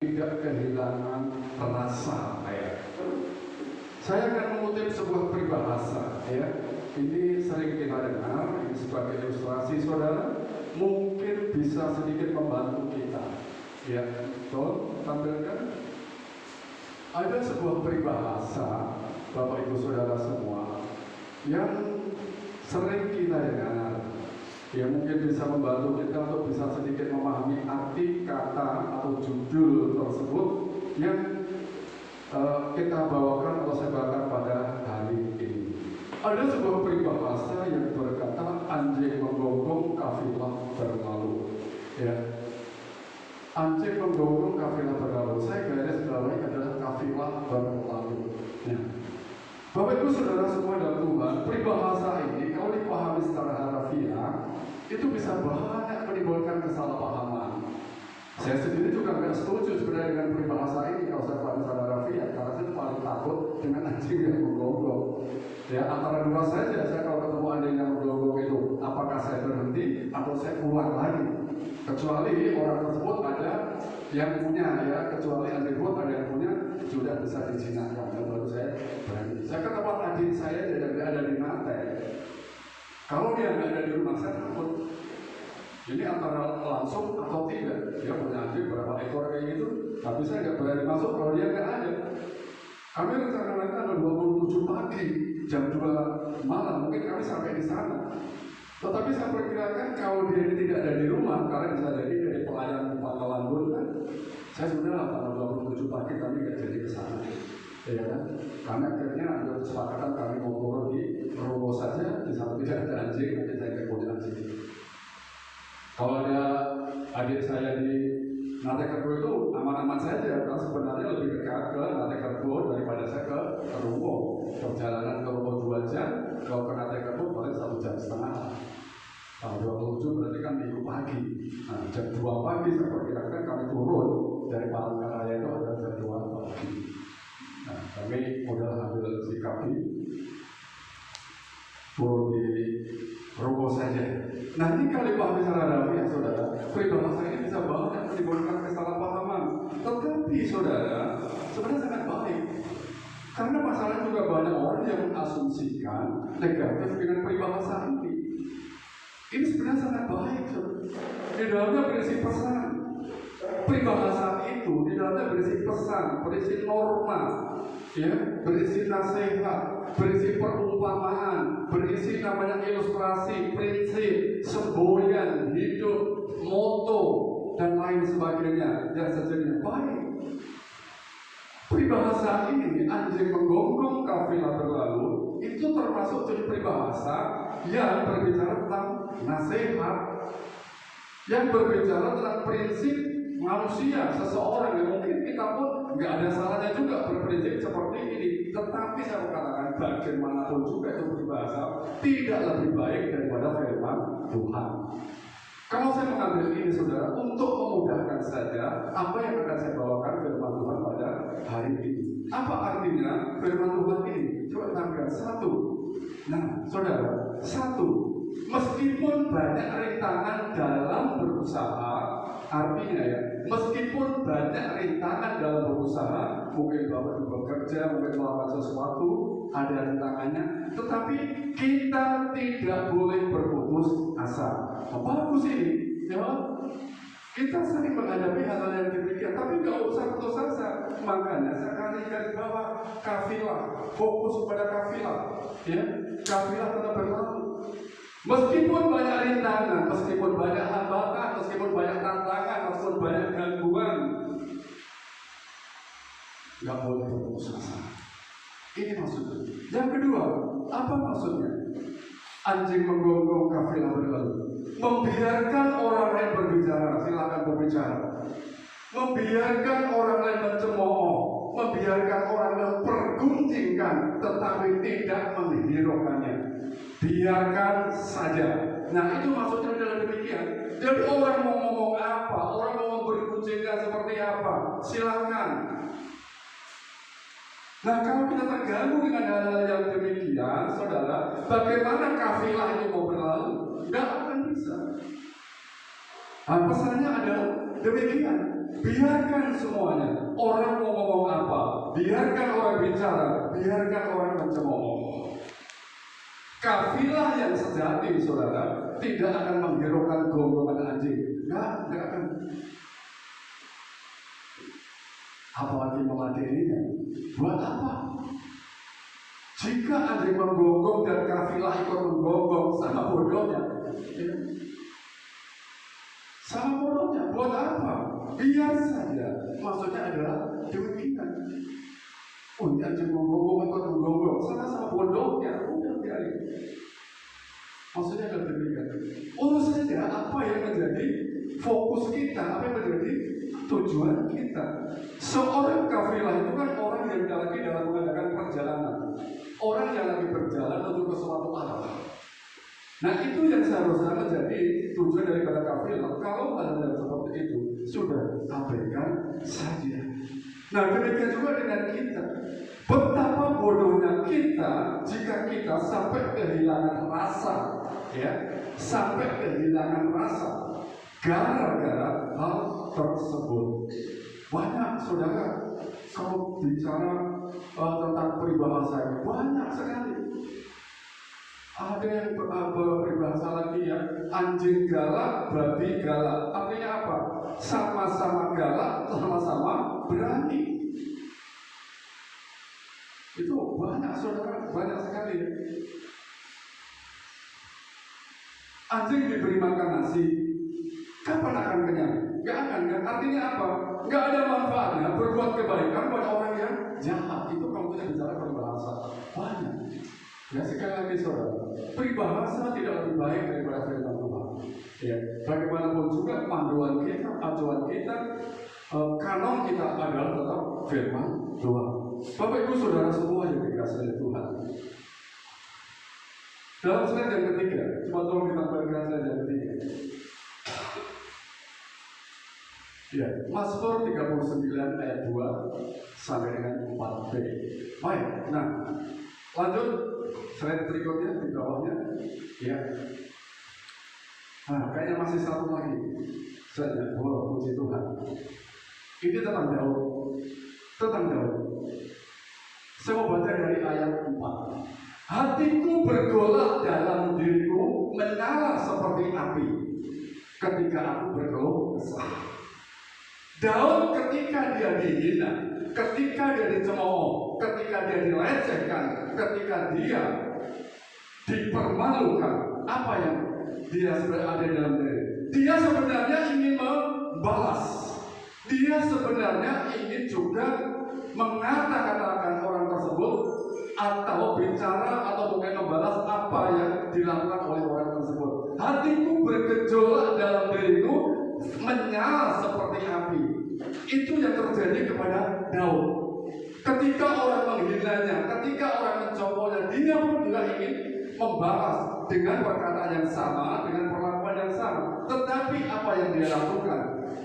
tidak kehilangan rasa ya. Saya akan mengutip sebuah peribahasa ya. Ini sering kita dengar, ini sebagai ilustrasi saudara, mungkin bisa sedikit membantu kita. Ya, betul, tampilkan. Ada sebuah peribahasa, Bapak Ibu Saudara semua, yang sering kita dengar. Ya, mungkin bisa membantu kita untuk bisa sedikit memahami arti kata atau judul tersebut yang kita bawakan atau sebarkan pada hari ini. Ada sebuah peribahasa yang berkata, anjing menggonggong kafilah berlalu. Ya, anjing menggonggong kafilah berlalu. Saya garis bawahi adalah kafilah berlalu. Ya. Bapak Ibu Saudara semua dalam Tuhan, peribahasa ini kalau dipahami secara harafiah itu bisa banyak menimbulkan kesalahpahaman. Saya sendiri juga nggak setuju sebenarnya dengan peribahasa ini kalau saya pahami secara harafiah, karena saya paling takut dengan anjing yang menggonggong. Ya, antara dua saja, saya kalau ketemu anjing yang menggonggong itu, apakah saya berhenti atau saya pulang lagi? Kecuali orang tersebut ada yang punya, ya, kecuali anjing tersebut ada yang punya, sudah bisa dijinakkan. Lalu saya berhenti. Saya ke tempat adik saya dan dia ada di Natek. Kalau dia nggak ada di rumah, saya takut. Ini antara langsung atau tidak. Dia punya anjing berapa ekor kayak gitu, tapi saya nggak berani masuk kalau dia nggak ada. Kami rencana ada 27 pagi, jam 2 malam, mungkin kami sampai di sana. Tetapi saya perkirakan kalau dia tidak ada di rumah, karena bisa jadi dari pelayanan Pangkalan Bun kan, saya sudah tanggal 27 pagi kami nggak jadi ke sana. Ya kan? Karena akhirnya ada kesepakatan kami mau turun di Robo saja, di sana tidak ada anjing, nanti saya kemudian anjing. Kalau ada adik saya di Natekerto itu aman-aman saja, karena sebenarnya lebih dekat ke Natekerto daripada saya ke Robo. Perjalanan ke Robo 2 jam, kalau ke Natekerto paling 1,5 jam. Tanggal 27 berarti kan minggu pagi. Nah, jam 2 pagi saya perkirakan kami turun dari Palangkaraya itu ada jam 2 pagi. Nah, kami udah ambil sikap di turun di Robo saja. Nah, ini kali pahami secara harafiah, saudara, peribahasa ini bisa banyak menimbulkan kesalahpahaman. Tetapi, saudara, sebenarnya sangat baik. Karena masalah juga banyak orang yang mengasumsikan negatif dengan peribahasa ini. Ini sebenarnya sangat baik, saudara. Di dalamnya berisi pesan. Peribahasa itu di dalamnya berisi pesan, berisi norma, ya, berisi nasihat, berisi perumpamaan, berisi namanya ilustrasi, prinsip, semboyan, hidup, moto, dan lain sebagainya yang sejenisnya baik. Peribahasa ini, anjing menggonggong kafilah berlalu, itu termasuk jadi peribahasa yang berbicara tentang nasihat, yang berbicara tentang prinsip manusia, seseorang yang mungkin kita pun nggak ada salahnya juga berprinsip seperti ini. Tetapi saya katakan bagaimanapun juga itu berbahasa tidak lebih baik daripada firman Tuhan. Kalau saya mengambil ini, saudara, untuk memudahkan saja apa yang akan saya bawakan firman Tuhan pada hari ini. Apa artinya firman Tuhan ini? Coba tampilkan satu. Nah, saudara, satu. Meskipun banyak rintangan dalam berusaha, artinya ya, meskipun banyak rintangan dalam berusaha, mungkin Bapak bekerja, mungkin melakukan sesuatu, ada rintangannya, tetapi kita tidak boleh berputus asa. Bagus ini, ya. Kita sering menghadapi hal-hal yang demikian, tapi nggak usah putus asa. Makanya sekali garis bawah kafilah, fokus pada kafilah, ya. Kafilah tetap berlalu. Meskipun banyak rintangan, meskipun banyak hambatan, meskipun banyak tantangan, meskipun banyak gangguan, nggak boleh berputus asa. Ini maksudnya. Yang kedua, apa maksudnya? Anjing menggonggong kafilah berlalu. Membiarkan orang lain berbicara, silakan berbicara. Membiarkan orang lain mencemooh, membiarkan orang lain pergunjingkan, tetapi tidak menghiraukannya. Biarkan saja. Nah, itu maksudnya adalah demikian. Jadi orang mau ngomong apa, orang mau bergunjingkan seperti apa, silakan. Nah, kalau kita terganggu dengan hal-hal yang demikian, saudara, bagaimana kafilah itu mau berlalu? Tidak akan bisa. Nah, pesannya adalah demikian. Biarkan semuanya. Orang mau ngomong apa, biarkan orang bicara, biarkan orang mencemooh. Kafilah yang sejati, saudara, tidak akan menghiraukan gonggongan anjing. Nggak akan. Apalagi meladeninya. Buat apa? Jika anjing menggonggong dan kafilah ikut menggonggong, sama bodohnya. Ya. Sama bodohnya. Buat apa? Biar saja. Maksudnya adalah demikian. Oh, ini anjing menggonggong ikut menggonggong, sama-sama bodohnya. Udah biarin. Maksudnya adalah demikian. Urus saja apa yang menjadi fokus kita, apa yang menjadi tujuan kita. Seorang kafilah itu kan orang yang lagi dalam mengadakan perjalanan, orang yang lagi berjalan menuju ke suatu arah. Nah, itu yang seharusnya menjadi tujuan daripada kafilah. Kalau hal yang seperti itu sudah abaikan saja. Nah, demikian juga dengan kita. Betapa bodohnya kita jika kita sampai kehilangan rasa, ya, sampai kehilangan rasa gara-gara hal tersebut. Banyak saudara, kalau bicara tentang peribahasa, banyak sekali. Ada yang beribahasa lagi ya, anjing galak, babi galak. Artinya apa? Sama-sama galak, sama-sama berani. Itu banyak saudara, banyak sekali ya. Anjing diberi makan nasi, kapan akan kenyang? Gak akan kan? Artinya apa? Gak ada manfaatnya berbuat kebaikan buat orang yang jahat. Itu kalau kita bicara peribahasa banyak. Ya, sekali lagi saudara, peribahasa tidak lebih baik daripada firman Tuhan. Ya, bagaimanapun juga panduan kita, acuan kita, kanon kita adalah tetap firman Tuhan. Bapak Ibu Saudara semua yang dikasihi Tuhan. Dalam slide yang ketiga, cuma tolong ditampilkan slide yang ketiga. Ya, Mazmur 39 ayat 2 sampai dengan 4b. Baik, nah lanjut slide berikutnya di bawahnya. Ya. Nah, kayaknya masih satu lagi. Slide-nya, oh puji Tuhan. Ini tentang Daud. Tentang Daud. Saya mau baca dari ayat 4. Hatiku bergolak dalam diriku, menyala seperti api ketika aku berkeluh kesah. Daud ketika dia dihina, ketika dia dicemooh, ketika dia dilecehkan, ketika dia dipermalukan, apa yang dia sebenarnya ada dalam diri? Dia sebenarnya ingin membalas. Dia sebenarnya ingin juga mengata-katakan orang tersebut, atau bicara atau mungkin membalas apa yang dilakukan oleh orang tersebut. Hatiku bergejolak dalam diriku, menyala seperti api. Itu yang terjadi kepada Daud. Ketika orang menghinanya, ketika orang mencobanya, dia pun juga ingin membalas dengan perkataan yang sama, dengan perlakuan yang sama. Tetapi apa yang dia lakukan?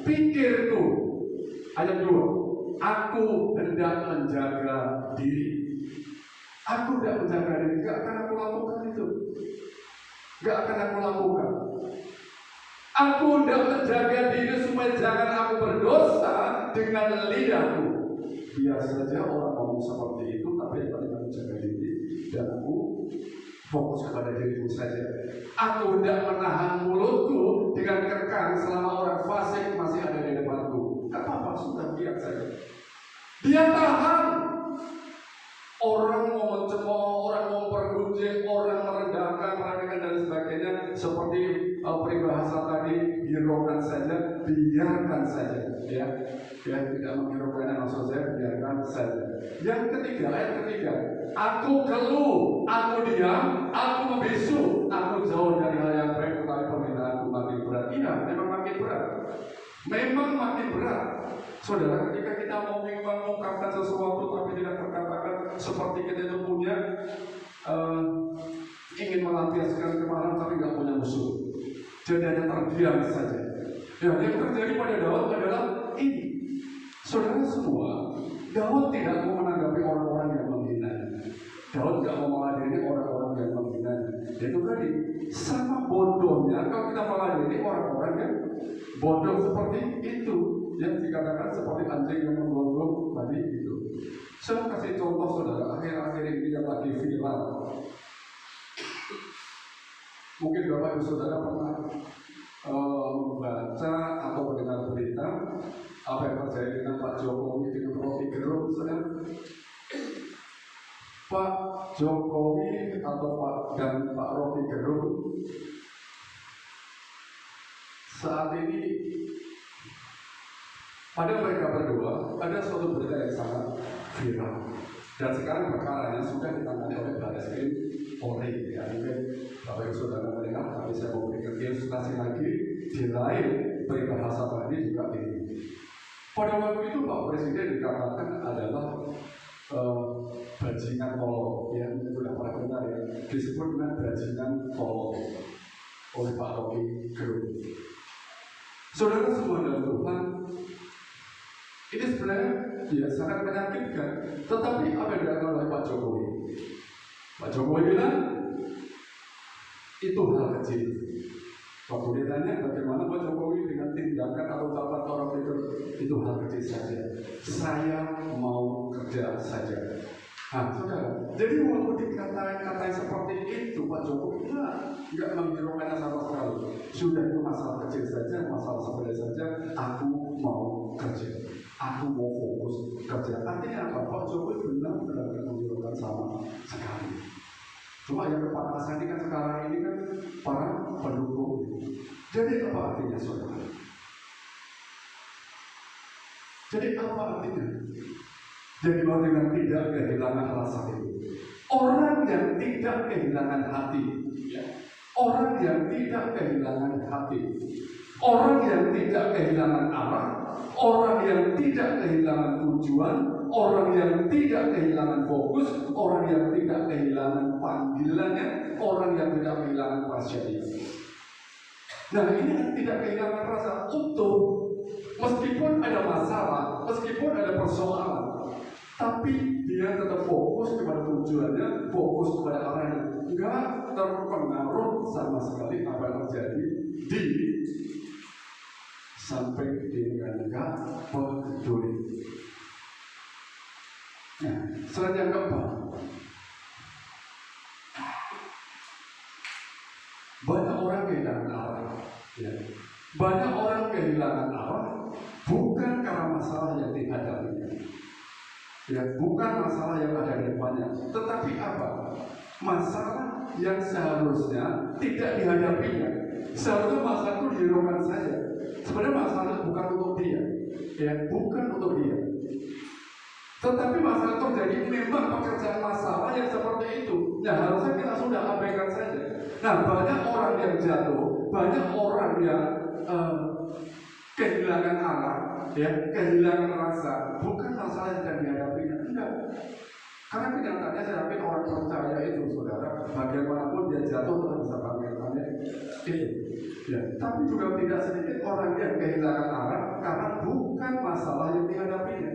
Pikirku, ayat 2, aku hendak menjaga diri. Aku tidak menjaga diri, gak akan aku lakukan itu. Gak akan aku lakukan. Aku hendak menjaga diri supaya jangan aku berdosa dengan lidahku. Biar saja orang ngomong seperti itu, tapi yang paling menjaga diri dan aku fokus kepada diriku saja. Aku hendak menahan mulutku dengan kekang selama orang fasik masih ada di depanku. Gak apa-apa, sudah biar saja. Dia tahan. Orang mau mencemooh, orang mau pergunjing, orang merendahkan, dan sebagainya. Seperti peribahasa tadi, hiraukan saja, biarkan saja. Ya, tidak menghiraukannya, maksud saya biarkan saja. Yang ketiga, ayat ketiga, aku keluh, aku diam, aku membisu, aku jauh dari hal yang baik, tetapi permintaanku makin berat. Iya, memang makin berat. Memang makin berat. Saudara, ketika kita mau mengungkapkan sesuatu tapi tidak terkatakan, seperti kita itu punya ingin melampiaskan kemarahan tapi nggak punya musuh, jadi hanya terdiam saja. Ya, yang terjadi pada Daud adalah ini. Saudara semua, Daud tidak mau menanggapi orang-orang yang menghina. Daud tidak mau meladeni orang-orang yang menghina. Itu tadi sama bodohnya kalau kita meladeni orang-orang yang bodoh seperti itu. Yang dikatakan seperti anjing yang menggonggong tadi itu. Saya mau kasih contoh saudara, akhir-akhir ini yang lagi viral. Mungkin Bapak Ibu Saudara pernah membaca atau mendengar berita apa yang terjadi dengan Pak Jokowi dengan Rocky Gerung, saudara. Pak Jokowi atau Pak Rocky Gerung saat ini pada mereka berdua ada suatu berita yang sangat viral dan sekarang perkaranya sudah ditangani oleh Barreskrim Polri. Ya, mungkin Bapak Ibu Saudara mendengar, tapi saya mau berikan ilustrasi lagi di lain peribahasa tadi juga ini. Pada waktu itu Pak Presiden dikatakan adalah bajingan tolol, ya sudah pernah dengar ya, disebut dengan bajingan tolol oleh Pak Rocky Gerung. Saudara semua dalam Tuhan, ini sebenarnya ya sangat menyakitkan. Tetapi apa yang dilakukan oleh Pak Jokowi? Pak Jokowi bilang itu hal kecil. Waktu ditanya bagaimana Pak Jokowi dengan tindakan atau ucapan orang itu hal kecil saja. Saya mau kerja saja. Nah, saudara, jadi waktu dikatain seperti itu, Pak Jokowi nggak menghiraukannya sama sekali. Sudah itu masalah kecil saja, masalah sepele saja. Aku mau kerja, aku mau fokus kerja. Artinya apa? Pak Jokowi benar-benar menghiraukan sama sekali. Cuma yang kepanasan ini kan sekarang ini kan para pendukung. Jadi apa artinya, saudara? Jadi apa artinya? Jadi orang yang tidak kehilangan rasa itu, orang yang tidak kehilangan hati, orang yang tidak kehilangan hati, orang yang tidak kehilangan arah, orang yang tidak kehilangan tujuan, orang yang tidak kehilangan fokus, orang yang tidak kehilangan panggilannya, orang yang tidak kehilangan pasiennya. Nah, ini tidak kehilangan rasa utuh, meskipun ada masalah, meskipun ada persoalan. Tapi dia tetap fokus kepada tujuannya, fokus kepada arahnya, enggak terpengaruh sama sekali apa yang terjadi di sampai dia enggak peduli. Nah, selain yang keempat, banyak orang kehilangan arah. Ya. Banyak orang kehilangan arah bukan karena masalah yang dihadapinya. Ya, bukan masalah yang ada di depannya, tetapi apa? Masalah yang seharusnya tidak dihadapinya. Seharusnya masalah itu dihiraukan saja. Sebenarnya masalah bukan untuk dia, ya, bukan untuk dia. Tetapi masalah terjadi memang pekerjaan masalah yang seperti itu. Nah, harusnya kita sudah abaikan saja. Nah, banyak orang yang jatuh, banyak orang yang kehilangan arah, ya, kehilangan rasa, bukan masalah yang dihadapinya, enggak. Karena kenyataannya saya yakin orang percaya itu, saudara, bagaimanapun dia jatuh tetap bisa bangkit, itu. Ya, tapi juga tidak sedikit orang yang kehilangan arah karena bukan masalah yang dihadapinya.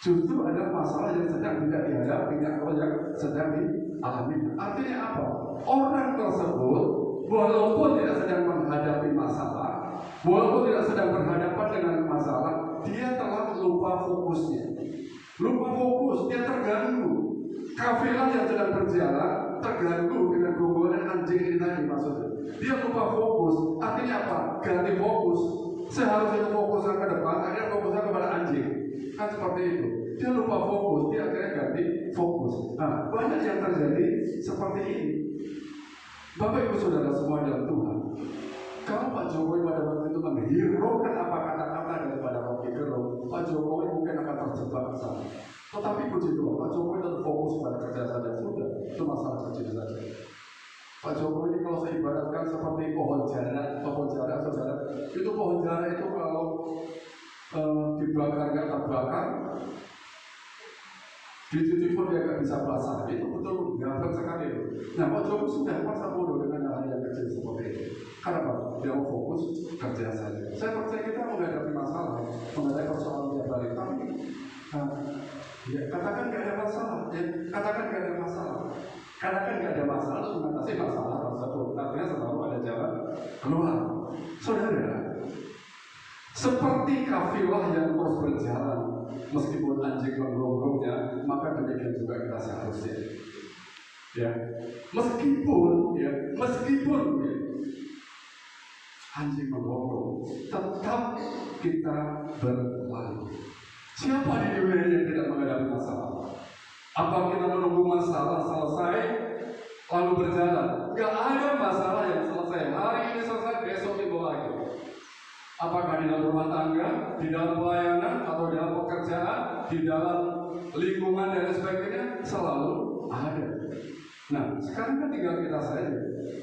Justru ada masalah yang sedang tidak dihadapinya atau yang sedang dialami. Artinya apa? Orang tersebut walaupun tidak sedang menghadapi masalah, walaupun tidak sedang berhadapan dengan masalah, dia telah lupa fokusnya. Lupa fokus, dia terganggu. Kafilah yang sedang berjalan terganggu dengan gonggongan anjing ini tadi maksudnya. Dia lupa fokus, artinya apa? Ganti fokus. Seharusnya fokusnya ke depan, akhirnya fokusnya kepada anjing. Kan seperti itu. Dia lupa fokus, dia akhirnya ganti fokus. Nah, banyak yang terjadi seperti ini. Bapak Ibu Saudara semua dalam Tuhan, kalau Pak Jokowi pada waktu itu menghiraukan apa kata-kata daripada Rocky Gerung, Pak Jokowi mungkin akan terjebak ke sana. Tetapi puji Tuhan, Pak Jokowi tetap fokus pada kerja saja, sudah, itu masalah kecil saja. Pak Jokowi ini kalau saya ibaratkan seperti pohon jara, saudara, itu pohon jara itu kalau dibakar nggak terbakar, dicuci pun dia nggak bisa basah, itu betul gampang sekali. Nah, Pak Jokowi sudah masa bodoh dengan hal yang kecil seperti itu. Karena dia mau fokus kerja saja. Saya percaya kita menghadapi masalah, menghadapi persoalan tiap hari. Tapi, ya, katakan nggak ada masalah, ya, katakan nggak ada masalah. Katakan nggak ada masalah, terus mengatasi masalah tersebut. Artinya selalu ada jalan keluar. Saudara, Seperti kafilah yang terus berjalan, meskipun anjing menggonggongnya, maka demikian juga kita seharusnya. Ya, meskipun anjing menggonggong, tetap kita berlalu. Siapa di dunia yang tidak menghadapi masalah? Apa kita menunggu masalah selesai lalu berjalan? Gak ada masalah yang selesai. Hari ini selesai, besok tiba lagi. Apakah di dalam rumah tangga, di dalam pelayanan, atau di dalam pekerjaan, di dalam lingkungan dan sebagainya, selalu ada. Nah, sekarang kan tinggal kita saja.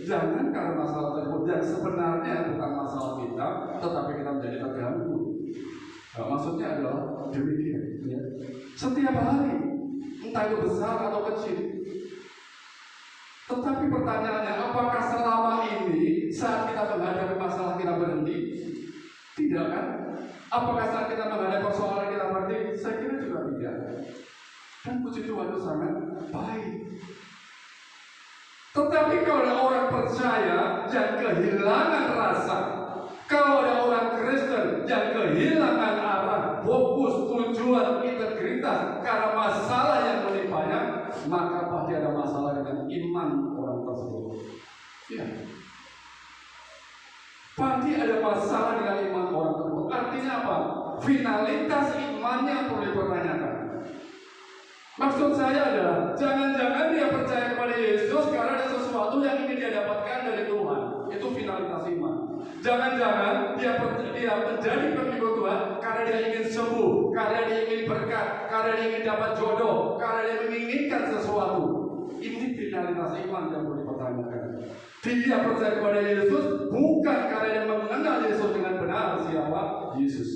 Jangan karena masalah tersebut yang sebenarnya bukan masalah kita, tetapi kita menjadi terganggu. Nah, maksudnya adalah demikian. Ya. Setiap hari, entah itu besar atau kecil. Tetapi pertanyaannya, apakah selama ini saat kita menghadapi masalah kita berhenti? Tidak kan? Apakah saat kita menghadapi persoalan kita berhenti? Saya kira juga tidak. Dan puji Tuhan itu sangat baik. Tetapi kalau ada orang percaya yang kehilangan rasa, kalau ada orang Kristen yang kehilangan arah, fokus, tujuan, integritas karena masalah yang menimpanya, maka pasti ada masalah dengan iman orang tersebut. Ya. Pasti ada masalah dengan iman orang tersebut. Artinya apa? Finalitas imannya perlu dipertanyakan. Maksud saya adalah jangan-jangan dia percaya kepada Yesus karena ada sesuatu yang ingin dia dapatkan dari Tuhan. Itu finalitas iman. Jangan-jangan dia menjadi pengikut Tuhan karena dia ingin sembuh, karena dia ingin berkat, karena dia ingin dapat jodoh, karena dia menginginkan sesuatu. Ini finalitas iman yang perlu dipertanyakan. Dia percaya kepada Yesus bukan karena dia mengenal Yesus dengan benar. Siapa Yesus?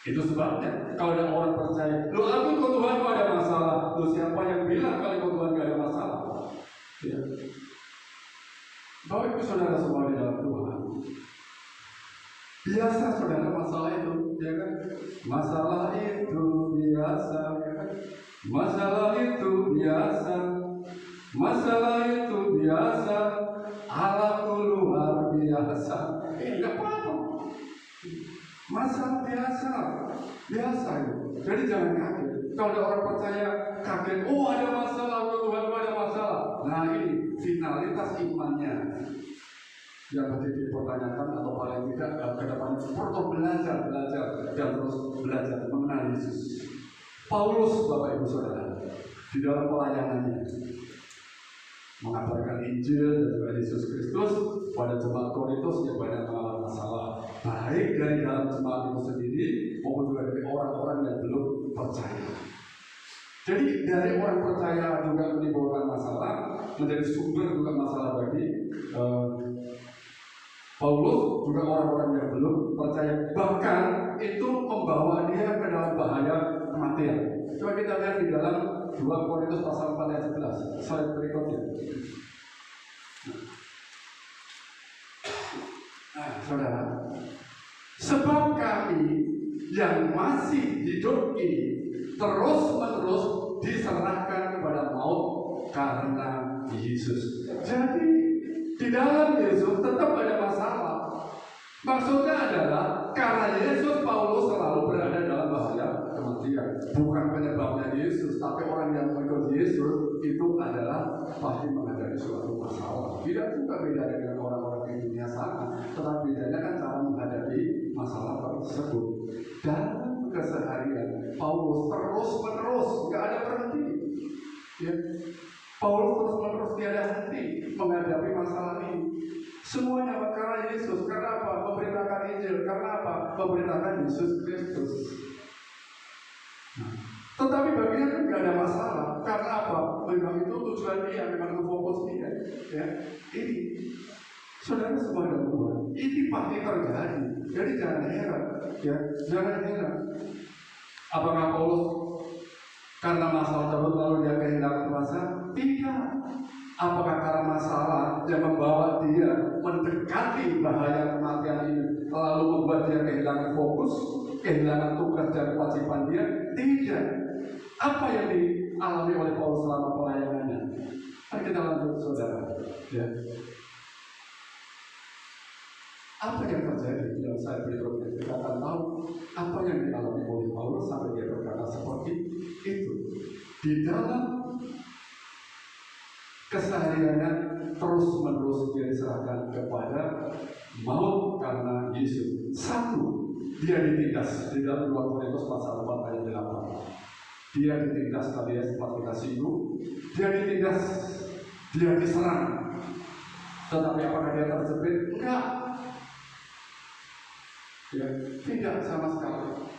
Itu sebabnya kalau ada orang percaya, lu aku ikut Tuhan kok ada masalah. Lu siapa yang bilang kalau ikut Tuhan gak ada masalah? Ya. Bapak ibu saudara semua di dalam Tuhan, biasa saudara masalah itu, ya kan? Masalah itu biasa, ya kan? Masalah itu biasa, masalah itu biasa, Allahku luar biasa. Enggak apa-apa. Masalah biasa itu. Jadi jangan kaget. Kalau ada orang percaya kaget, oh ada masalah, Tuhan ada masalah. Nah ini finalitas imannya yang harus dipertanyakan atau paling tidak ke depan perlu belajar dan terus belajar mengenal Yesus. Paulus, Bapak Ibu Saudara, di dalam pelayanannya mengabarkan Injil dan juga Yesus Kristus pada jemaat Korintus yang banyak mengalami masalah, baik dari dalam jemaat itu sendiri maupun juga dari orang-orang yang belum percaya. Jadi dari orang percaya juga menimbulkan masalah, menjadi sumber juga masalah bagi Paulus, juga orang-orang yang belum percaya, bahkan itu membawa dia ke dalam bahaya kematian. Coba kita lihat di dalam 2 Korintus pasal 4 ayat 11, slide berikutnya. Nah, saudara, sebab kami yang masih hidup ini terus-menerus diserahkan kepada maut karena Yesus. Jadi di dalam Yesus tetap ada masalah. Maksudnya adalah karena Yesus, Paulus selalu berada dalam bahaya kematian. Bukan penyebabnya Yesus, tapi orang yang mengikut Yesus itu adalah pasti menghadapi suatu masalah. Tidak juga beda dengan orang-orang di dunia sana, tetapi bedanya kan cara menghadapi masalah tersebut. Dalam keseharian Paulus terus-menerus, nggak ada berhenti. Ya. Paulus terus-menerus tiada henti menghadapi masalah ini. Semuanya karena Yesus. Karena apa? Memberitakan Injil. Karena apa? Memberitakan Yesus Kristus. Nah, tetapi baginya kan tidak ada masalah. Karena apa? Memang itu tujuan dia, memang itu fokus dia. Ya, ini saudara semua dalam Tuhan. Ini pasti terjadi. Jadi jangan heran. Ya, jangan heran. Apakah Paulus karena masalah tersebut lalu dia kehilangan rasa? Tidak. Apakah karena masalah yang membawa dia mendekati bahaya kematian ini lalu membuat dia kehilangan fokus, kehilangan tugas dan kewajiban dia? Tidak. Apa yang dialami oleh Paulus selama pelayanannya? Mari kita lanjut, saudara. Ya. Apa yang terjadi? Ya. yang saya berikutnya kita akan tahu apa yang dialami oleh Paulus sampai dia berkata seperti itu. Di dalam kesehariannya terus-menerus dia diserahkan kepada maut karena Yesus. Satu, dia ditindas di dalam 2 Korintus pasal 4 ayat 8. Dia ditindas tadi ya, sempat kita singgung. Dia ditindas, dia diserang. Tetapi apakah dia terjepit? Enggak. Ya, tidak sama sekali.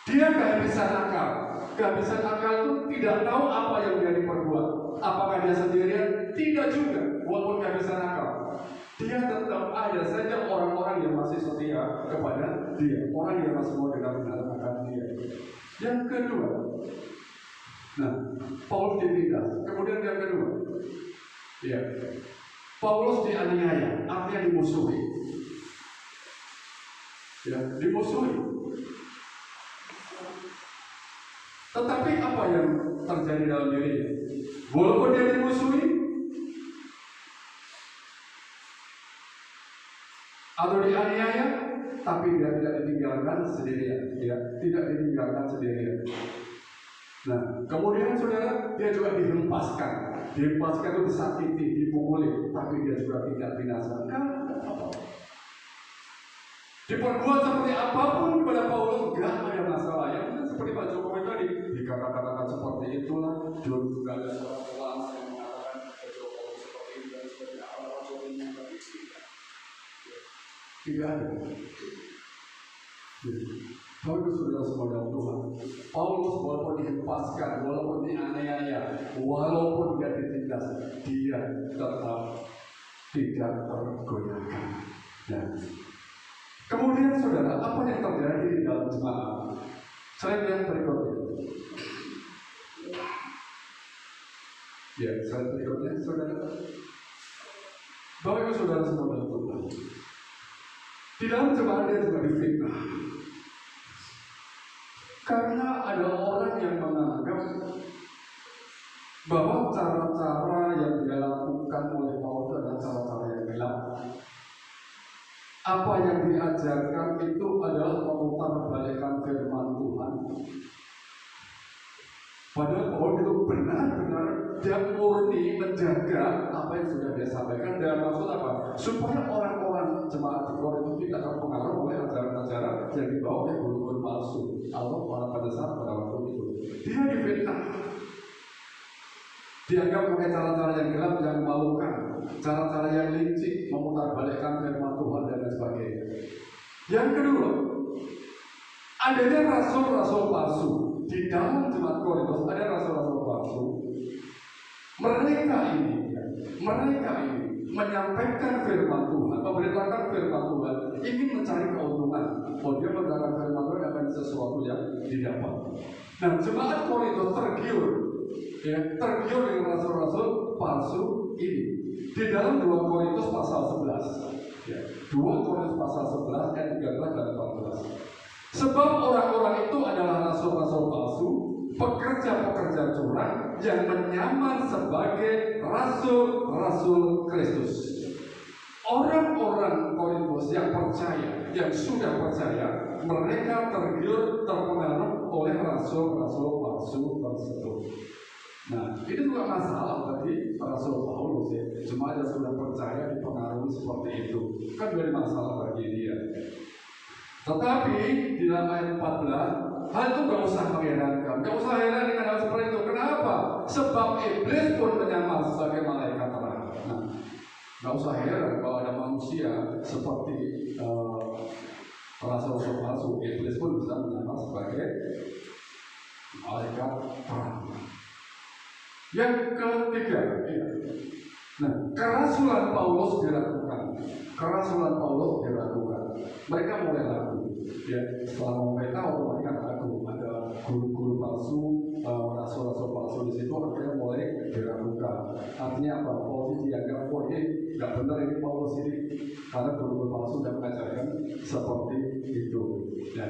Dia kehabisan akal. Kehabisan akal itu tidak tahu apa yang dia diperbuat. Apakah dia sendirian? Tidak juga. Walaupun kehabisan akal, dia tetap ada saja orang-orang yang masih setia kepada dia, orang yang masih mau dengar-dengar akan dia. Yang kedua, nah, Paulus ditindas. Kemudian yang kedua, ya, Paulus dianiaya, artinya dimusuhi. Ya, dimusuhi. Tetapi apa yang terjadi dalam dirinya? Walaupun dia dimusuhi atau dianiaya, tapi dia tidak ditinggalkan sendirian. Ya, tidak ditinggalkan sendirian. Nah, kemudian saudara, dia juga dihempaskan. Dihempaskan itu disakiti, dipukuli, tapi dia juga tidak binasa. Diperbuat seperti apapun kepada Paulus, enggak ada masalah. Ya, seperti Pak Jokowi tadi, dikata-katakan seperti itulah. Dulu juga ada seorang ulama yang mengatakan Pak Jokowi seperti itu dan seperti apa Pak Jokowi yang tadi tidak ada. Paulus sudah semua dalam Tuhan. Paulus walaupun dihempaskan, walaupun dianiaya, walaupun dia ditindas, dia tetap tidak tergoyahkan. Ya. Kemudian saudara, apa yang terjadi di dalam jemaat? Saya lihat berikutnya. Ya, saya berikutnya, saudara. Bapak Ibu saudara semua dalam Tuhan. Di dalam jemaat dia juga difitnah. Karena ada orang yang menganggap bahwa cara-cara yang dia lakukan oleh Paulus adalah cara-cara yang gelap. Apa yang diajarkan itu adalah memutarbalikkan firman Tuhan. Padahal Paulus itu benar-benar dia murni menjaga apa yang sudah dia sampaikan. Dan maksud apa? Supaya orang-orang jemaat di Korintus tidak terpengaruh oleh ajaran-ajaran yang dibawa oleh guru-guru palsu atau para pendesar pada waktu itu. Dia difitnah. Dianggap pakai cara-cara yang gelap, yang memalukan, cara-cara yang licik, memutarbalikkan firman Tuhan dan lain sebagainya. Yang kedua, adanya rasul-rasul palsu di dalam jemaat Korintus. Ada rasul-rasul palsu. Mereka ini menyampaikan firman Tuhan, memberitakan firman Tuhan, ingin mencari keuntungan. Oh, dia memberitakan firman Tuhan akan sesuatu yang didapat. Nah, jemaat Korintus tergiur dengan rasul-rasul palsu ini. Di dalam 2 Korintus pasal 11, 2 Korintus pasal 11 ayat 13 dan 14. Sebab orang-orang itu adalah rasul-rasul palsu, pekerja-pekerja curang yang menyamar sebagai rasul-rasul Kristus. Orang-orang Korintus yang percaya, yang sudah percaya, mereka tergiur, terpengaruh oleh rasul-rasul palsu tersebut. Nah, itu juga masalah bagi Rasul Paulus ya. Cuma dia sudah percaya dipengaruhi seperti itu, kan jadi masalah bagi dia. Tetapi di dalam ayat 14, hal itu gak usah mengherankan, gak usah heran dengan hal seperti itu. Kenapa? Sebab iblis pun menyamar sebagai malaikat terang. Nah, gak usah heran kalau ada manusia seperti rasul-rasul palsu, iblis pun bisa menyamar sebagai malaikat terang. Yang ketiga, nah, kerasulan Paulus diragukan. Mereka mulai ragu. Ya, setelah mereka otomatis ragu. Ada guru-guru palsu, rasul-rasul palsu di situ, akhirnya mulai diragukan. Artinya apa? Paulus dianggap, oh ini nggak benar ini Paulus ini, karena guru-guru palsu sudah mengajarkan seperti itu. Dan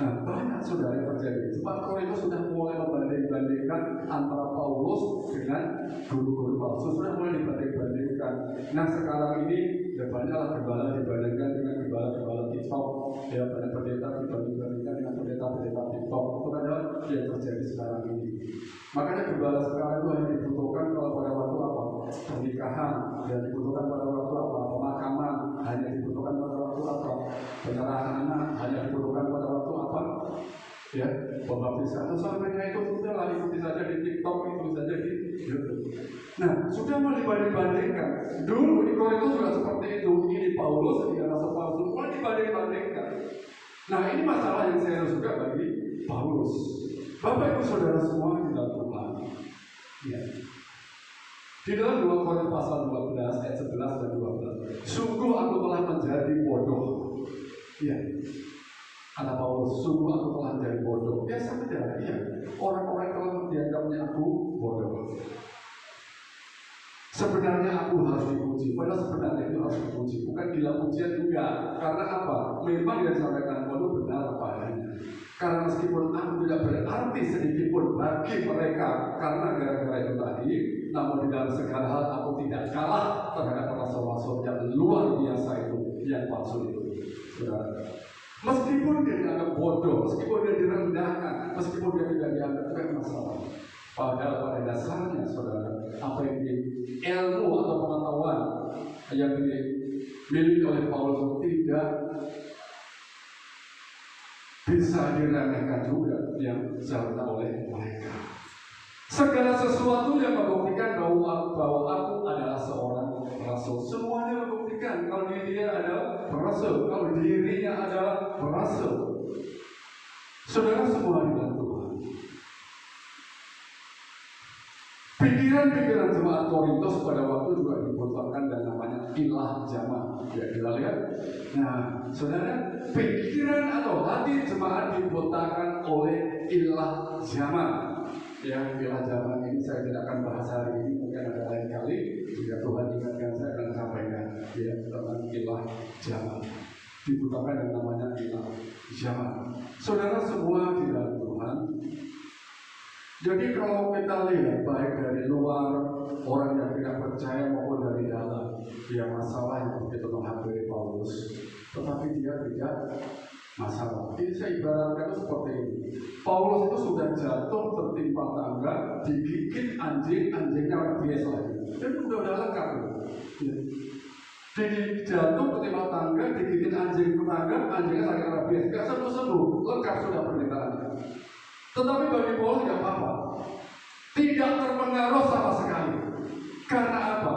nah, banyak saudara yang terjadi. Jemaat Korintus sudah mulai membanding-bandingkan antara Paulus dengan guru-guru palsu, sudah mulai dibanding-bandingkan. Nah, sekarang ini Ya banyaklah gembala dibandingkan dengan gembala-gembala TikTok, ya banyak pendeta dibandingkan dengan pendeta-pendeta TikTok. Itu adalah yang terjadi sekarang ini. Makanya gembala sekarang itu hanya dibutuhkan kalau pada waktu apa? Pernikahan, dan dibutuhkan pada waktu apa? Pemakaman, hanya dibutuhkan pada waktu apa? Penyerahan anak, hanya dibutuhkan pada waktu apa? Ya, pembaptisan. Semuanya itu sudah ikuti saja di TikTok, ikuti saja di YouTube. Nah, sudah mau dibanding-bandingkan. Dulu di Korintus juga seperti itu. Ini Paulus, ini Rasul Paulus, semua dibanding-bandingkan. Nah, ini masalah yang serius juga bagi Paulus. Bapak Ibu Saudara semua di dalam Tuhan. Ya. Di dalam 2 Korintus pasal 12 ayat 11 dan 12. Sungguh aku telah menjadi bodoh. Ya. Kata Paulus, sungguh aku telah menjadi bodoh. Biasa saja, ya. Orang-orang telah mendianggapnya aku bodoh. Sebenarnya aku harus dipuji, padahal sebenarnya itu harus dipuji, bukan gila pujian juga. Karena apa? Memang yang disampaikan Paulus benar apa adanya. Karena meskipun aku tidak berarti sedikit pun bagi mereka, karena gara-gara itu tadi, namun di dalam segala hal aku tidak kalah terhadap rasul-rasul yang luar biasa itu, yang palsu itu. Saudara, meskipun dia dianggap bodoh, meskipun dia direndahkan, meskipun dia tidak dianggap, itu kan masalah. Padahal pada dasarnya, saudara, apa yang ilmu atau pengetahuan yang dimiliki oleh Paulus tidak bisa diremehkan juga yang dilakukan oleh mereka. Segala sesuatu yang membuktikan bahwa aku adalah seorang rasul, semuanya membuktikan kalau dia adalah rasul, kalau dirinya adalah rasul. Saudara semua di dalam Tuhan. Pikiran-pikiran jemaat Korintus pada waktu juga dibutuhkan dan namanya ilah zaman. Ya, kita lihat. Nah, saudara, pikiran atau hati jemaat dibutuhkan oleh ilah zaman. Ya, ilah zaman ini saya tidak akan bahas hari ini, mungkin ada lain kali. Jika Tuhan ingatkan, saya akan sampaikan. Ya, tentang ilah zaman. Dibutuhkan dan namanya ilah zaman. Saudara semua di dalam Tuhan. Jadi kalau kita lihat baik dari luar, orang yang tidak percaya maupun dari dalam, dia masalah yang begitu menghampiri Paulus, tetapi dia tidak masalah. Ini saya ibaratkan seperti ini. Paulus itu sudah jatuh tertimpa tangga, digigit anjing, anjingnya rabies lagi. Jadi udah lengkap. Ya. Jatuh tertimpa tangga, digigit anjing tetangga, anjingnya sakit rabies. Gak sembuh-sembuh, lengkap sudah permintaannya. Tetapi bagi Paulus tidak apa-apa, tidak terpengaruh sama sekali. Karena apa?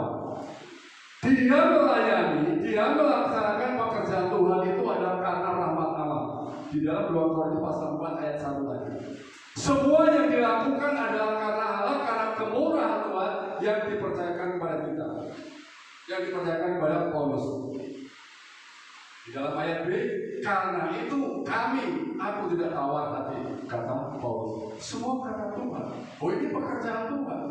Dia melayani, dia melaksanakan pekerjaan Tuhan itu adalah karena rahmat Allah. Di dalam 2 Korintus pasal 4 ayat 1 tadi. Semua yang dilakukan adalah karena Allah, karena kemurahan Tuhan yang dipercayakan kepada kita, yang dipercayakan kepada Paulus. Di dalam ayat B, karena itu aku tidak tawar hati, kata Paulus. Semua karena Tuhan. Oh, ini pekerjaan Tuhan.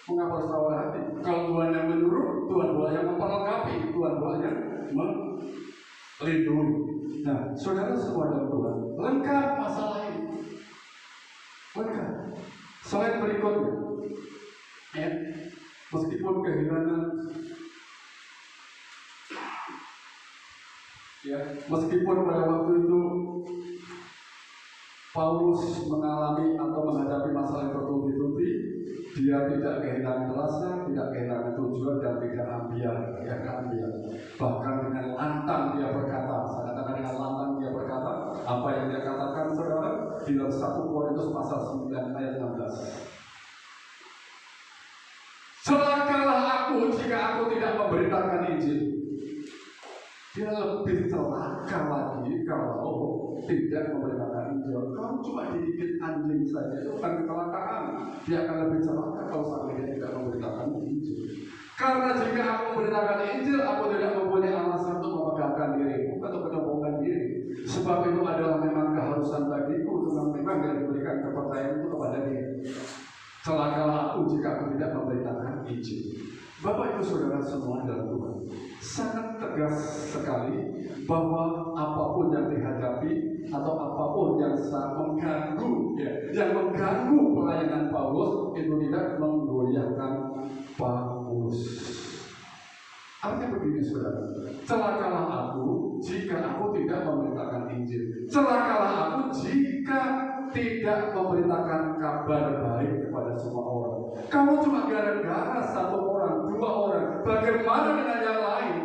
Mengapa harus tawar hati? Kalau Tuhan yang menurut, Tuhan yang memperlengkapi, Tuhan yang melindungi. Nah, saudara semua dalam Tuhan, lengkap masalah ini. Lengkap. Selain berikutnya, ya, meskipun kehilangan, ya, meskipun pada waktu itu Paulus mengalami atau menghadapi masalah yang bertubi-tubi, dia tidak kehilangan rasa, tidak kehilangan tujuan, dan tidak ambiar. Bahkan dengan lantang dia berkata, saya katakan dengan lantang dia berkata, apa yang dia katakan saudara di dalam 1 Korintus pasal 9 ayat 16. Celakalah aku jika aku tidak memberitakan Injil. Dia lebih celaka lagi kalau tidak memberitakan Injil. Kalau cuma digigit anjing saja itu bukan kecelakaan. Dia akan lebih celaka kalau seandainya tidak memberitakan Injil. Karena jika aku memberitakan Injil, aku tidak mempunyai alasan untuk memegahkan diri atau menyombongkan diri. Sebab itu adalah memang keharusan bagiku untuk memang yang diberikan kepercayaan itu kepada dia. Celakalah aku jika aku tidak memberitakan Injil. Bapak Ibu Saudara semua dalam Tuhan, sangat tegas sekali bahwa apapun yang dihadapi atau apapun yang mengganggu, yang mengganggu pelayanan Paulus itu tidak menggoyahkan Paulus. Artinya begini saudara, celakalah aku jika aku tidak memberitakan Injil. Celakalah aku jika tidak memberitakan kabar baik kepada semua orang. Kalau cuma gara-gara satu orang, dua orang, bagaimana dengan yang lain?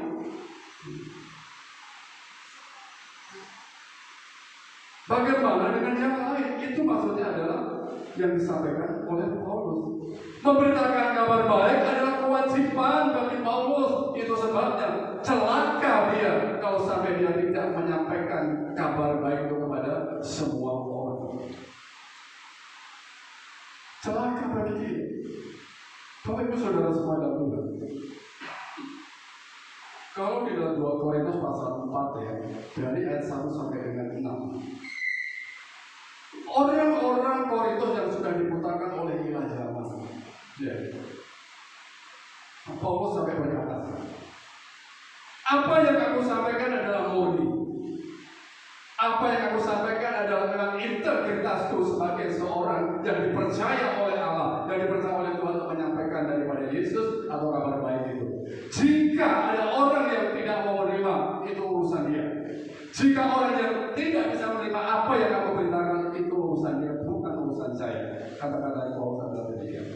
Bagaimana dengan yang lain? Itu maksudnya adalah yang disampaikan oleh Paulus. Memberitakan kabar baik adalah kewajiban bagi Paulus. Itu sebabnya celaka dia kalau sampai dia tidak menyampaikan kabar baik itu kepada semua orang. Celaka bagi dia. Bapak Ibu Saudara semua dalam Tuhan. Kalau di dalam 2 Korintus pasal 4 ya, dari ayat 1 sampai dengan 6. Orang-orang Korintus yang sudah diputarkan oleh ilah zaman. Ya. Paulus sampai berkata, apa yang aku sampaikan adalah murni. Apa yang aku sampaikan adalah dengan integritasku sebagai seorang yang dipercaya oleh Allah, yang dipercaya oleh Tuhan untuk menyampaikan daripada Yesus atau kabar baik itu. Jika ada orang yang tidak mau menerima, itu urusan dia. Jika orang yang tidak bisa menerima apa yang aku beritakan, itu urusan dia, bukan urusan saya. Kata-kata Paulus adalah demikian.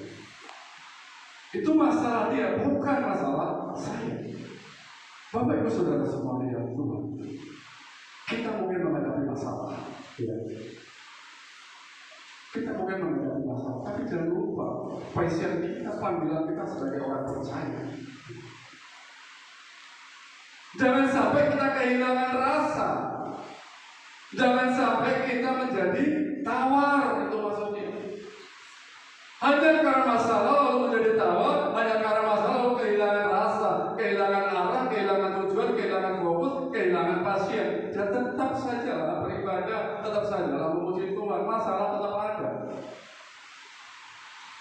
Itu masalah dia, bukan masalah saya. Bapak Ibu Saudara semua di dalam Tuhan, kita mungkin menghadapi masalah, ya. Kita mungkin menghadapi masalah, tapi jangan lupa passion kita, panggilan kita sebagai orang percaya. Jangan sampai kita kehilangan rasa. Jangan sampai kita menjadi tawar, itu maksudnya. Hanya karena masalah lalu menjadi tawar, hanya karena masalah lalu kehilangan rasa, kehilangan arah, kehilangan tujuan, kehilangan fokus, kehilangan pasien. Dan tetap saja beribadah, tetap saja memuji Tuhan, masalah tetap ada.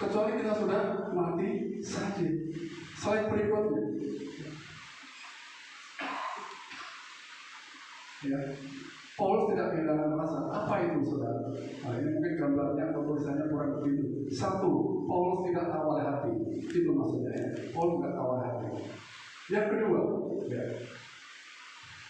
Kecuali kita sudah mati sakit. Slide berikutnya. Ya. Paulus tidak kehilangan rasa. Apa itu saudara? Nah, ini mungkin gambarnya atau tulisannya kurang begitu. Satu, Paulus tidak tawar hati. Itu maksudnya ya. Paulus tidak tawar hati. Yang kedua, ya.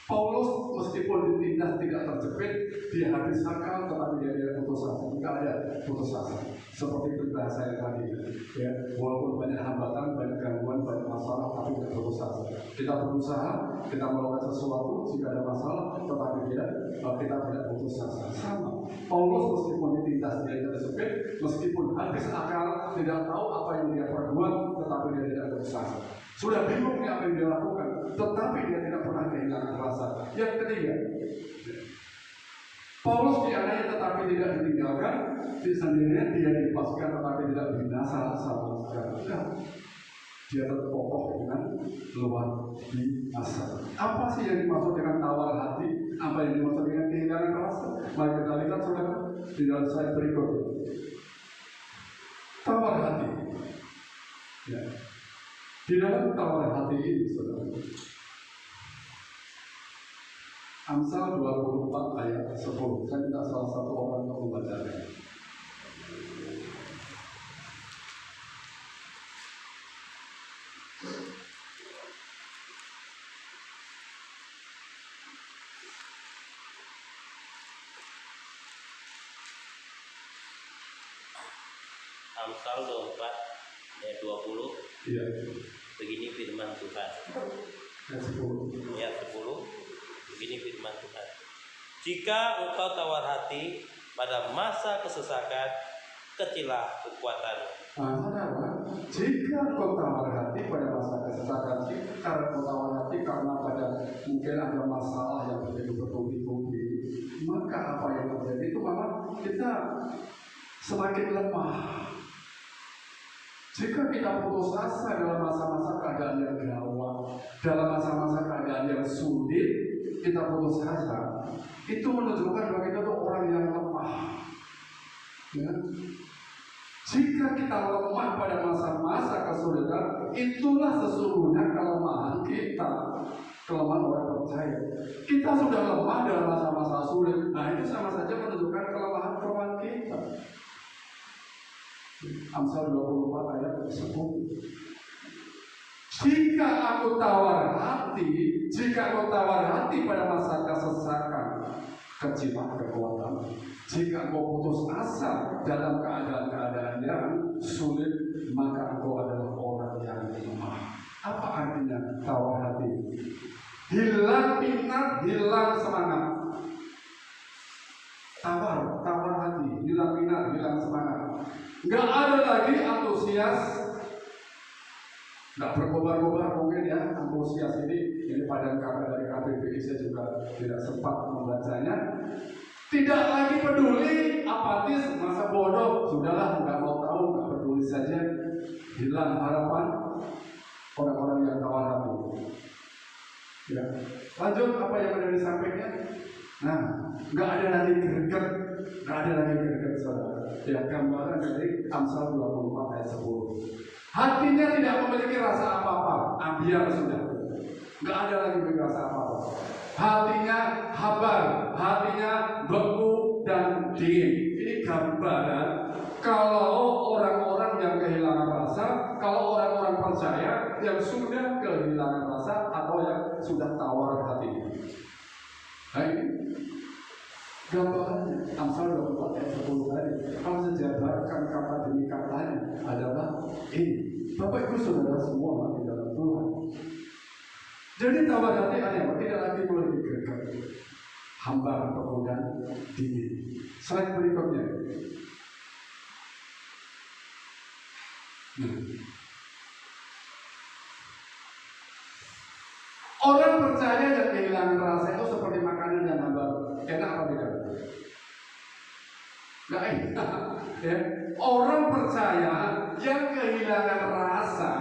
Paulus meskipun ditindas tidak terjepit, dia habis akal, tetapi dia tidak putus asa. Tidak ada putus asa. Seperti berita saya tadi, ya. Walaupun banyak hambatan, banyak gangguan, banyak masalah, tapi tidak putus asa. Kita berusaha, kita melakukan sesuatu jika ada masalah, tetapi kita tidak putus asa. Sama. Paulus meskipun ditindas dia tidak terjepit, meskipun habis akal, tidak tahu apa yang dia perbuat, tetapi dia tidak putus asa. Sudah bingung apa yang dia lakukan, tetapi dia tidak pernah kehilangan rasa. Yang ketiga, Paulus dianiaya tetapi tidak ditinggalkan, di sendirian dia dilepaskan tetapi tidak binasa sama sekali. Dia tetap kokoh dengan luar biasa. Apa sih yang dimaksud dengan tawar hati? Apa yang dimaksud dengan kehilangan rasa? Mari kita lihat saudara di dalam slide berikut. Tawar hati. Ya. Di dalam tawar hati ini, saudara, Amsal 24 ayat 10. Saya minta salah satu orang untuk membacanya. Amsal 24 ayat 20. Iya. Begini firman Tuhan. Ayat 10. Begini firman Tuhan. Jika engkau tawar hati pada masa kesesakan, kecilah kekuatanmu. Nah, saudara, jika kau tawar hati pada masa kesesakan, karena kau tawar hati karena pada mungkin ada masalah yang begitu bertubi-tubi, maka apa yang terjadi itu malah kita semakin lemah. Jika kita putus asa dalam masa-masa keadaan yang gawat, dalam masa-masa keadaan yang sulit, kita putus asa, itu menunjukkan bahwa kita itu orang yang lemah. Ya. Jika kita lemah pada masa-masa kesulitan, itulah sesungguhnya kelemahan kita, kelemahan orang percaya. Kita sudah lemah dalam masa-masa sulit, nah itu sama saja menunjukkan kelemahan kita. Amsal 24 ayat 10. Jika aku tawar hati pada masa kesesakan, kecil kekuatan. Jika engkau putus asa dalam keadaan-keadaan yang sulit, maka engkau adalah orang yang lemah. Apa artinya tawar hati? Hilang minat, hilang semangat. Tawar hati, hilang minat, hilang semangat. Nggak ada lagi antusias, nggak berkobar-kobar mungkin ya. Antusias ini padan karya dari KPBI, saya juga tidak sempat membacanya. Tidak lagi peduli, apatis, masa bodoh, sudahlah, nggak mau tahu, nggak peduli saja. Hilang harapan orang-orang yang tawar hati. Ya. Lanjut apa yang ada disampaikan. Nah, nggak ada lagi greget, saudara. Ya, gambaran dari Amsal 24 ayat 10. Hatinya tidak memiliki rasa apa-apa, ambiar sudah. Nggak ada lagi rasa apa-apa. Hatinya hambar, hatinya beku dan dingin. Ini gambaran kalau orang-orang yang kehilangan rasa, kalau orang-orang percaya yang sudah kehilangan rasa atau yang sudah tawar hatinya. Nah ini gambarannya Amsal 24 ayat 10 tadi. Kalau sejabarkan kata demi katanya adalah ini. Bapak Ibu Saudara semua di dalam Tuhan. Jadi tawar hati ada tidak lagi boleh digerakkan. Hambar, kemudian dingin. Slide berikutnya. Orang percaya yang kehilangan rasa itu seperti makanan yang hambar. Enak apa tidak? Nggak enak. Ya. Orang percaya yang kehilangan rasa,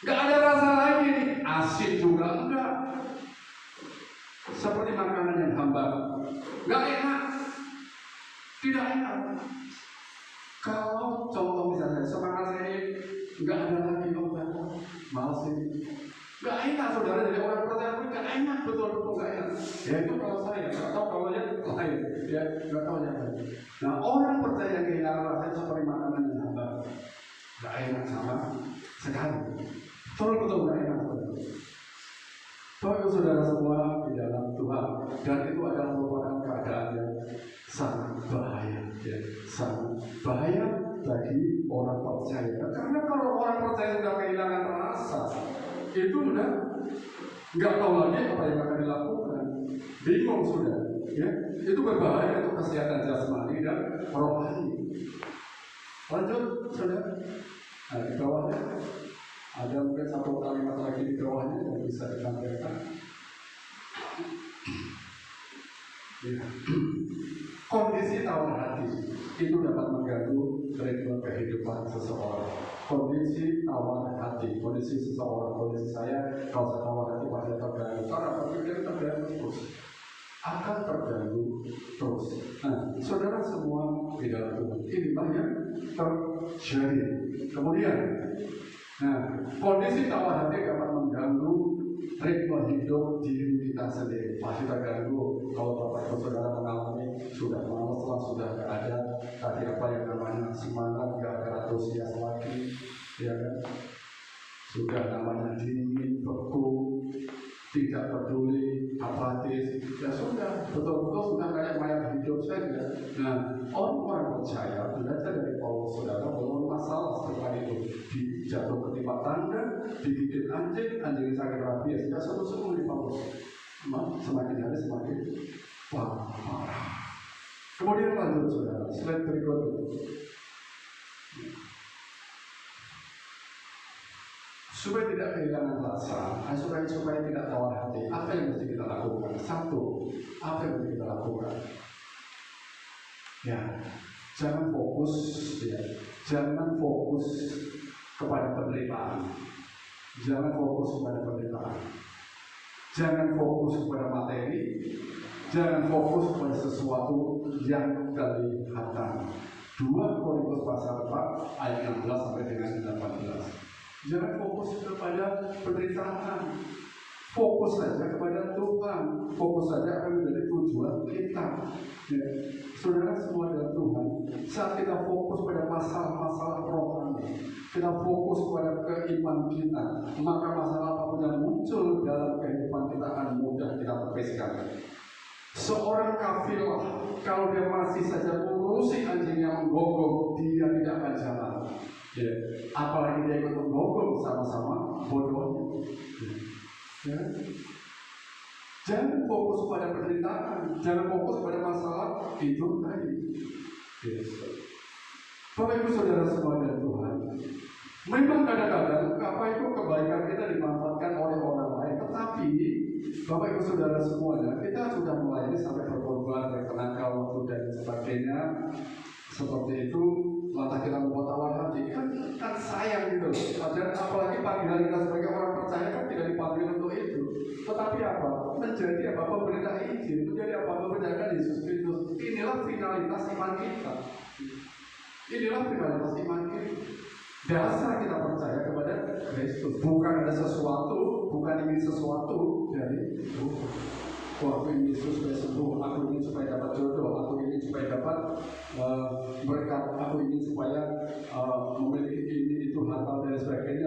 nggak ada rasa lagi nih. Asin juga enggak. Seperti makanan yang hambar. Nggak enak. Tidak enak. Kalau contoh misalnya semangat saya nggak ada lagi obat, malas ini. Nggak enak saudara, jadi orang percaya pun nggak enak, betul-betul nggak enak. Ya itu kalau saya, nggak tahu kalau yang lain, ya nggak tahu yang lain. Nah orang percaya kehilangan rasa seperti makanan yang hambar, nggak enak sama sekali, betul-betul nggak enak saudara. Bapak saudara semua di dalam Tuhan, dan itu adalah merupakan keadaan yang sangat bahaya, ya, sangat bahaya bagi orang percaya. Karena kalau orang percaya sudah kehilangan rasa, itu udah nggak tahu lagi apa yang akan dilakukan, bingung sudah, ya. Itu berbahaya untuk kesehatan jasmani dan rohani. Lanjut, saudara. Nah, di bawahnya ada mungkin satu kalimat lagi di bawahnya yang bisa ditampilkan. Ya. Kondisi tawar hati itu dapat mengganggu ritme kehidupan seseorang. Kondisi tawar hati, kondisi seseorang, kondisi saya, kalau saya tawar hati pasti terganggu. Karena berpikir terganggu terus, akan terganggu terus. Nah, saudara semua di dalam Tuhan, ini banyak terjadi. Kemudian, nah, kondisi tawar hati dapat mengganggu ritme hidup diri kita sendiri. Pasti terganggu kalau Bapak Ibu Saudara mengalami sudah malas lah, sudah gak ada tadi apa yang namanya semangat, gak ada antusias lagi, ya kan? Sudah namanya dingin, beku, tidak peduli, apatis, ya sudah, betul-betul sudah kayak mayat hidup saja. Nah, orang percaya belajar dari Paulus, saudara, bahwa masalah seperti itu dijatuh ke timpa tangga, digigit anjing sakit rabies, ya semua di Paulus. Semakin hari semakin parah. Kemudian lanjut, saudara, slide berikutnya. Supaya tidak kehilangan rasa, supaya tidak tawar hati, apa yang mesti kita lakukan? Satu, apa yang mesti kita lakukan? Ya, jangan fokus, ya, jangan fokus kepada penderitaan, jangan fokus kepada penderitaan, jangan fokus kepada materi, jangan fokus kepada sesuatu yang kelihatan. 2 Korintus pasal 4 ayat 16 sampai dengan 18. Jangan fokus kepada penderitaan, Fokus saja kepada Tuhan, fokus saja akan menjadi tujuan kita. Ya. Saudara semua adalah Tuhan. Saat kita fokus pada masalah-masalah rohani, kita fokus pada keimanan kita, maka masalah apapun yang muncul dalam kehidupan kita akan mudah kita tepiskan. Seorang kafilah, kalau dia masih saja mengurusi anjing yang menggonggong, dia tidak akan jalan. Ya. Apalagi dia ikut menggonggong sama-sama bodohnya. Ya. Jangan fokus pada penderitaan, jangan fokus pada masalah itu tadi. Yes. Bapak Ibu Saudara semua dan Tuhan, memang kadang-kadang apa itu kebaikan kita dimanfaatkan oleh orang lain, tetapi Bapak Ibu Saudara semuanya, kita sudah melayani sampai berkorban, bertenaga waktu dan sebagainya. Seperti itu, lantas kita membuat tawar hati, kan sayang gitu. Dan apalagi panggilan kita sebagai orang percaya kan tidak dipanggil untuk itu. Tetapi apa? Menjadi apa? Pemberita Injil, menjadi apa? Memberitakan Yesus Kristus. Inilah finalitas iman kita. Inilah finalitas iman kita. Dasar kita percaya kepada Kristus. Bukan ada sesuatu, bukan ingin sesuatu dari Tuhan. Aku ingin Yesus supaya sembuh, aku ingin supaya dapat jodoh, aku ingin supaya dapat berkat, aku ingin supaya memiliki ini, itu, harta dan sebagainya.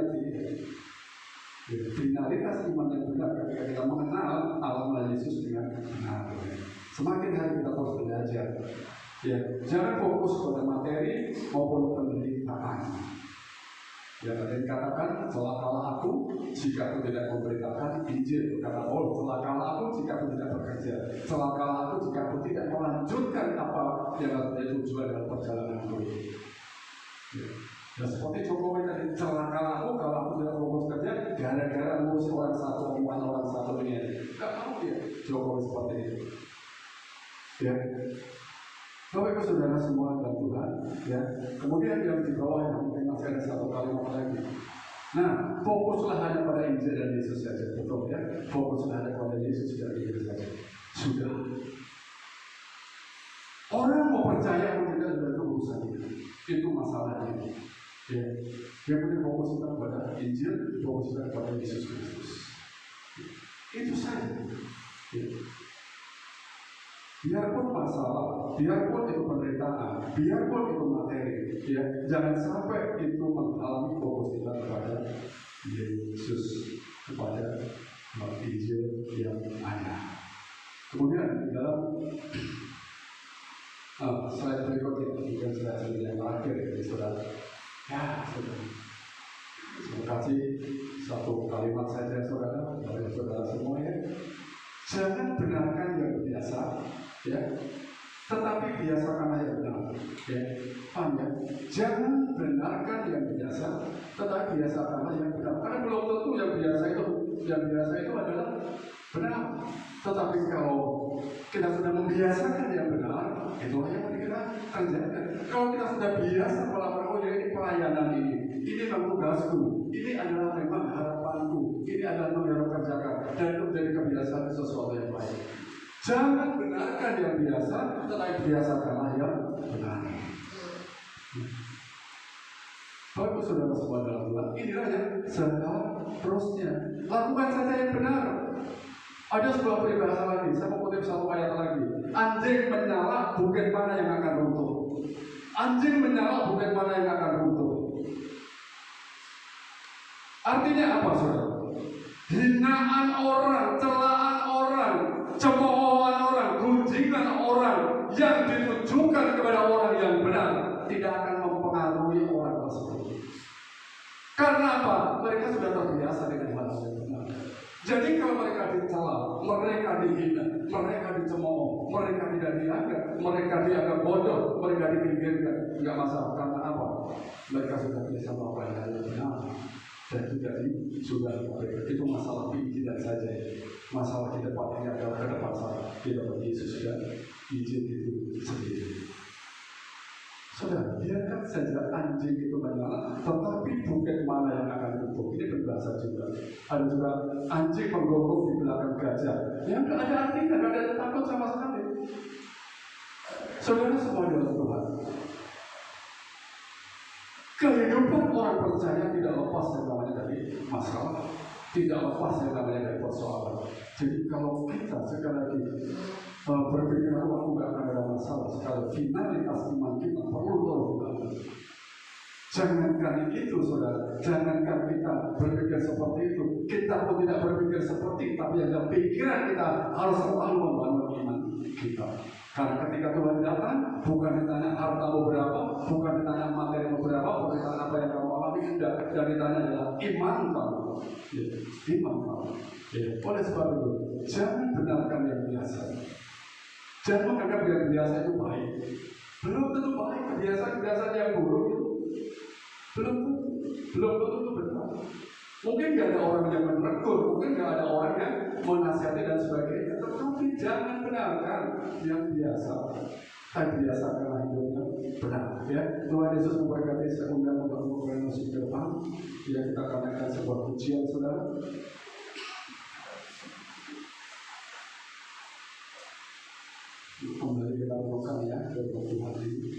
Finalitas iman yang benar ketika kita mengenal Allah Yesus dengan benar. Semakin hari kita terus belajar. Ya, jangan fokus pada materi maupun penderitaan. Ya, tadi dikatakan, celakalah aku jika aku tidak memberitakan Injil. Kata Paulus, celakalah aku jika aku tidak bekerja. Celakalah aku jika aku tidak melanjutkan apa yang harus menjadi tujuan dalam perjalananku. Ya, seperti Jokowi tadi, celakalah aku kalau aku tidak fokus kerja, gara-gara ngurus orang satu, omongan orang satu ini. Gak mau dia Jokowi seperti itu. Ya. Bapak Ibu Saudara semua dan Tuhan, ya. Kemudian yang di bawah yang mungkin masih ada satu kalimat lagi. Nah, fokuslah hanya pada Injil dan Yesus saja, betul ya. Fokuslah hanya pada Yesus dan Injil saja. Sudah. Orang mau percaya atau tidak sudah itu urusan itu masalahnya. Ya, yang penting fokus kita pada Injil, fokus kita pada Yesus Kristus. Itu saja. Ya. Biarpun masalah, biarpun itu penderitaan, biarpun itu materi, ya, jangan sampai itu menghalangi fokus kita kepada Yesus, kepada Injil yang ada. Kemudian di dalam slide berikutnya, bukan slide yang terakhir, ya, saudara. Ya, saudara. Terima kasih, satu kalimat saja, saudara, dari saudara semua ya. Jangan benarkan yang biasa, ya, tetapi biasakanlah yang benar. Ya, paham ya? Jangan benarkan yang biasa, tetapi biasakanlah yang benar. Karena belum tentu yang biasa itu adalah benar. Tetapi kalau kita sudah membiasakan yang benar, itulah yang kita kerjakan. Kalau kita sudah biasa melakukan, oh ya ini pelayanan ini memang tugasku, ini adalah memang harapanku, ini adalah yang harus kerjakan, dan itu menjadi kebiasaan sesuatu yang baik. Jangan benarkan yang biasa, tetapi biasakanlah yang benar. Bapak Saudara semua dalam Tuhan, inilah yang seterusnya. Lakukan saja yang benar. Ada sebuah peribahasa lagi, saya mau kutip satu ayat lagi. Anjing menyala, bukit mana yang akan runtuh? Anjing menyala, bukit mana yang akan runtuh? Artinya apa, saudara? Hinaan orang, celaan orang, cemoohan orang, gunjingan orang yang ditujukan kepada orang yang benar tidak akan mempengaruhi orang tersebut. Karena apa? Mereka sudah terbiasa dengan hal yang benar. Jadi kalau mereka dicela, mereka dihina, mereka dicemooh, mereka tidak dianggap, mereka dianggap bodoh, mereka dipinggirkan, nggak masalah. Karena apa? Mereka sudah biasa melakukan hal yang benar dan sudah itu masalah pikiran saja. Masalah di depan ini adalah ke depan sana di dalam Yesus dan Injil itu sendiri. Saudara, biarkan saja anjing itu menyala, tetapi bukit mana yang akan tutup? Ini berbahasa juga. Ada juga anjing menggonggong di belakang gajah. Yang tidak ada artinya, tidak ada takut sama sekali. Saudara semua dalam Tuhan. Kehidupan orang percaya tidak lepas dari namanya tadi masalah, tidak lepas yang namanya dari persoalan. Jadi kalau kita sekali lagi berpikir aku nggak akan ada masalah, sekali finalitas iman kita perlu terbuka. Jangankan itu, saudara, jangankan kita berpikir seperti itu, kita pun tidak berpikir seperti, tapi ada pikiran kita harus selalu membangun iman kita. Karena ketika Tuhan datang, bukan ditanya hartamu berapa, bukan ditanya materi berapa, bukan ditanya apa yang kamu alami, dan ditanya adalah iman kamu. Ya, iman kamu. Ya. Oleh sebab itu, jangan benarkan yang biasa. Jangan menganggap yang biasa itu baik. Belum tentu baik, kebiasaan-kebiasaan yang buruk itu belum tentu itu benar. Mungkin nggak ada orang yang menegur, mungkin nggak ada orang yang menasihati dan sebagainya, tetapi jangan benarkan yang biasa. Biasakanlah hidupnya benar. Ya, Tuhan Yesus memberkati. Saya undang untuk memulai musik ke depan. Ya, kita akan naikkan sebuah pujian, saudara. Kembali kita lakukan ya ke Tuhan ini.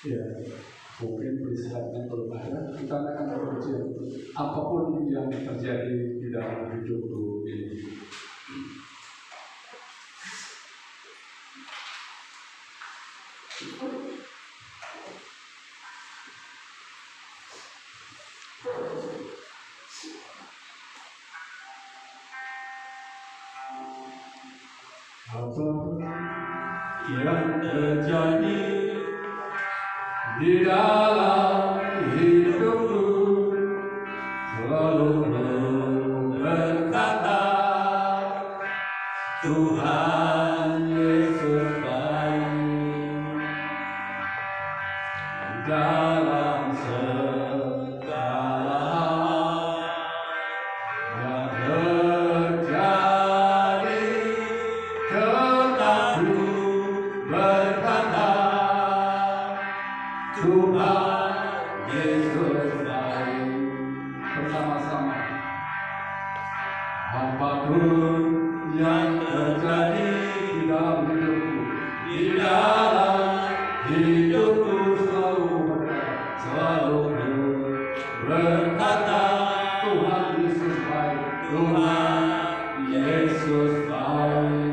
Ya, mungkin peristiwanya belum ada. Kita akan berpujian apapun yang terjadi di dalam hidupku ini. Apapun yang terjadi di dalam hidupku, selalu berkata, Tuhan Yesus baik. Dalam segala yang terjadi, tetap berkata, Tuhan Yesus baik. Bersama-sama. Apapun yang terjadi di dalam hidupku, di dalam hidupku selalu berkata, Tuhan Yesus baik. Tuhan Yesus baik.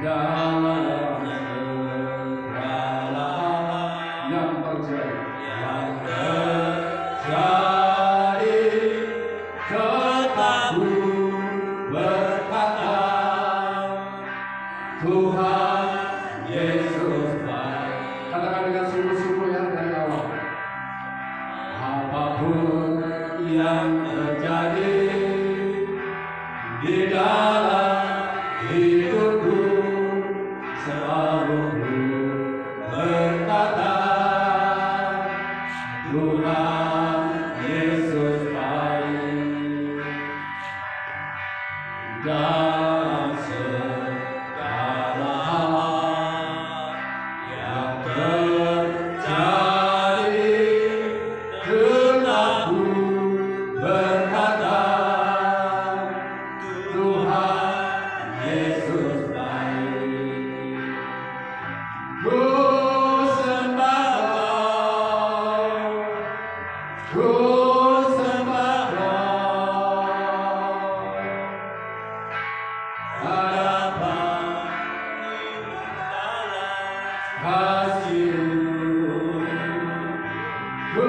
Dalam yang terjadi, tetap berkata, Tuhan Yesus baik. Katakan dengan sungguh-sungguh yang dari awal. Apapun yang terjadi di dalam hidupku, selalu berkata, Tuhan Yesus baik. Dalam segala yang terjadi, tetap berkata, Tuhan Yesus baik. Ku sembah Kau, ku sembah Kau, hadapan kasih-Mu. Ku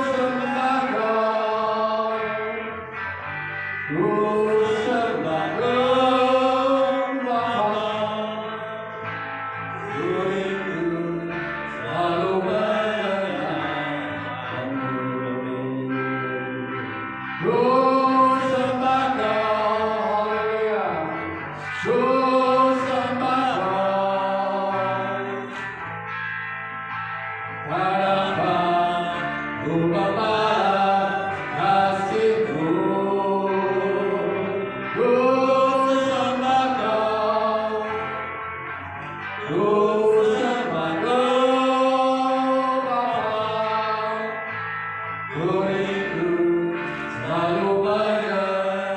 sembah Kau, ku sembah Kau, Bapa. Ku rindu selalu mengenangmu. Ku sembah Kau, haleluya. Ku sembah Kau, hadapan Ku Bapa kasih-Mu. Ku sembah Kau, ku sembah Kau, Bapa. Ku rindu selalu mengenangmu.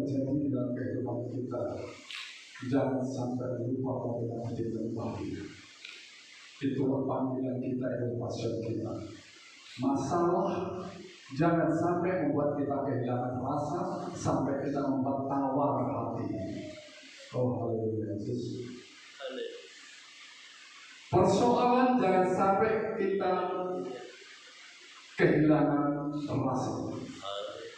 terjadi dalam kehidupan kita, jangan sampai lupa pada kita bahagia. Itulah panggilan kita, itu passion kita. Masalah jangan sampai membuat kita kehilangan rasa, sampai kita membuat tawar hati. Oh haleluya Yesus. Persoalan jangan sampai kita kehilangan rasa.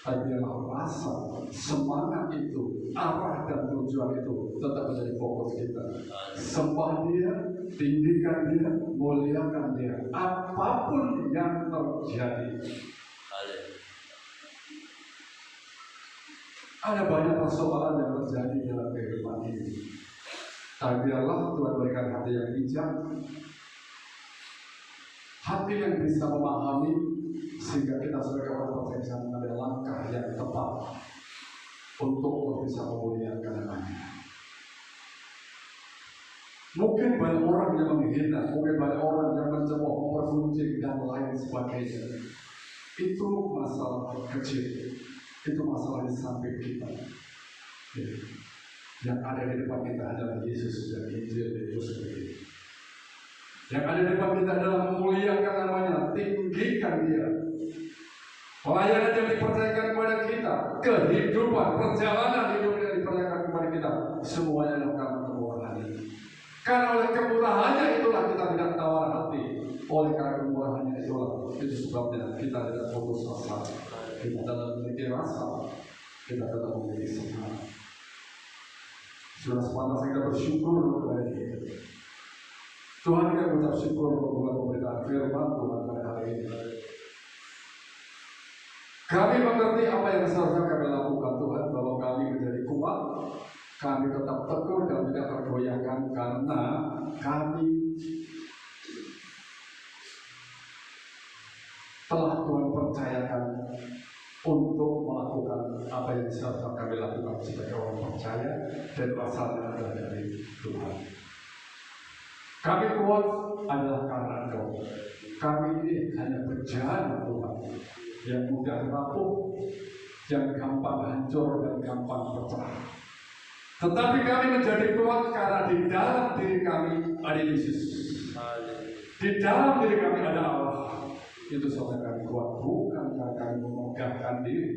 Adalah rasa, semangat itu, arah dan tujuan itu tetap menjadi fokus kita. Sembah Dia, tinggikan Dia, muliakan Dia, apapun yang terjadi. Ada banyak persoalan yang terjadi dalam kehidupan ini. Tapi biarlah Tuhan berikan hati yang bijak, hati yang bisa memahami, sehingga kita sebagai orang percaya mengambil langkah yang tepat untuk bisa memuliakan namanya. Mungkin banyak orang yang menghina, mungkin banyak orang yang mencoba mempergunjing dan lain sebagainya. Itu masalah kecil, itu masalah di samping kita. Yang ada di depan kita adalah Yesus dan Injil itu sendiri. Yang ada di depan kita adalah memuliakan namanya, tinggikan Dia. Pelayanan yang dipercayakan kepada kita, kehidupan, perjalanan hidup yang dipercayakan kepada kita, semuanya adalah karena kemurahan-Nya. Karena oleh kemurahan-Nya itulah kita tidak tawar hati. Oleh karena kemurahan-Nya itulah, itu sebabnya kita tidak putus asa. Kita tetap memiliki rasa, kita tetap memiliki semangat. Sudah sepantasnya kita bersyukur kepada Dia. Tuhan, kita mengucap syukur untuk pemberitaan firman Tuhan pada hari ini. Kami mengerti apa yang seharusnya kami lakukan Tuhan, bahwa kami menjadi kuat, kami tetap teguh dan tidak tergoyahkan karena kami telah Tuhan percayakan untuk melakukan apa yang seharusnya kami lakukan sebagai orang percaya dan asalnya adalah dari Tuhan. Kami kuat adalah karena Engkau. Kami ini hanya berjalan Tuhan, yang mudah rapuh, yang gampang hancur dan gampang pecah. Tetapi kami menjadi kuat karena di dalam diri kami ada Yesus. Di dalam diri kami ada Allah. Itu sebabnya kami kuat, bukan karena kami memegahkan diri,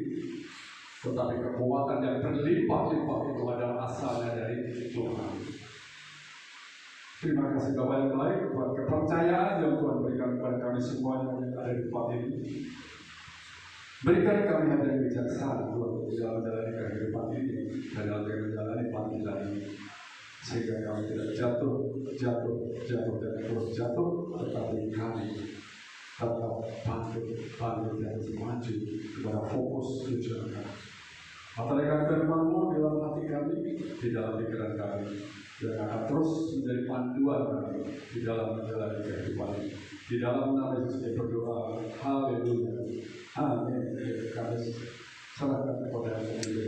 tetapi kekuatan yang berlimpah-limpah itu adalah asalnya dari Tuhan. Terima kasih Bapak yang baik buat kepercayaan yang Tuhan berikan kepada kami semua yang ada di tempat ini. Berikan kami hati yang bijaksana Tuhan untuk dalam menjalani kehidupan ini dan dalam menjalani panggilan ini, sehingga kami tidak jatuh dan terus jatuh, tetapi kami tetap bangkit dan maju kepada fokus tujuan kami. Matlakan firman-Mu dalam hati kami, di dalam pikiran kami, dan akan terus menjadi panduan kami di dalam menjalani kehidupan ini. Di dalam nama Yesus kita berdoa. Haleluya. Amin. Kami serahkan kepada Tuhan.